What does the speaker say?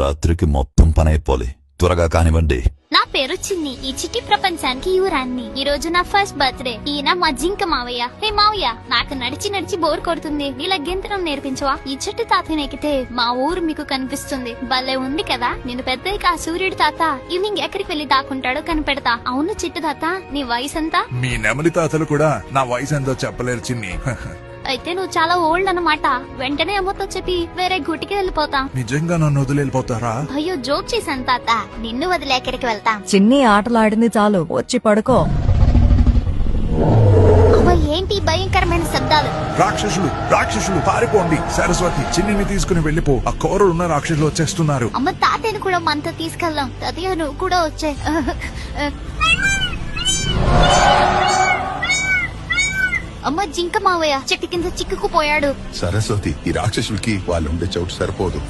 రాత్రికి మొత్తం పని అయిపోలే. త్వరగా కానివ్వండి. నా పేరు చిన్ని. ఈ చిట్టి ప్రపంచానికి యువరాన్ని. ఈ రోజు నా ఫస్ట్ బర్త్డే. ఈయన మా జింక మావయ్య. హే మావయ్య, నాకు నడిచి బోర్ కొడుతుంది. ఇలా గెంతడం నేర్పించవా? ఈ చెట్టు తాతని ఎక్కితే మా ఊరు మీకు కనిపిస్తుంది. భలే ఉంది కదా. నేను పెద్దగా ఆ సూర్యుడు తాత ఈవినింగ్ ఎక్కడికి వెళ్లి దాక్కుంటాడో కనిపెడతా. అవును చిట్టు తాత, నీ వయసు ఎంత? మీ నెమలి తాతలు కూడా నా వయసు ఎంతో చెప్పలేరు చిన్ని. అయితే నువ్వు చాలా ఓల్డ్ అన్నమాట. వెంటనే అమ్మతో చెప్పి వేరే గుటికి వెళ్ళిపోతాం. నిజంగా నన్ను వదిలేపోతారా? అయ్యో, జోక్ చేశాను తాత. నిన్ను వదిలే ఎక్కడికి వెళ్తాం? చిన్ని ఆటలాడింది చాలు, వచ్చి పడుకో. అమ్మ, ఏంటి భయంకరమైన శబ్దాలు? రాక్షసులు పారిపోండి. సరస్వతి, చిన్నిని తీసుకుని వెళ్ళిపో. ఆ కోరలున్న రాక్షసులు వచ్చేస్తున్నారు. అమ్మ, తాతయ్యను కూడా మనతో తీసుకెళ్దాం. తాతయ్య, నువ్వు కూడా వచ్చే. అమ్మ, జింక మావయ్య చెట్టు కింద చిక్కుకుపోయాడు. సరస్వతి, ఈ రాక్షసులకి వాళ్ళు ఉండే చోటు సరిపోదు.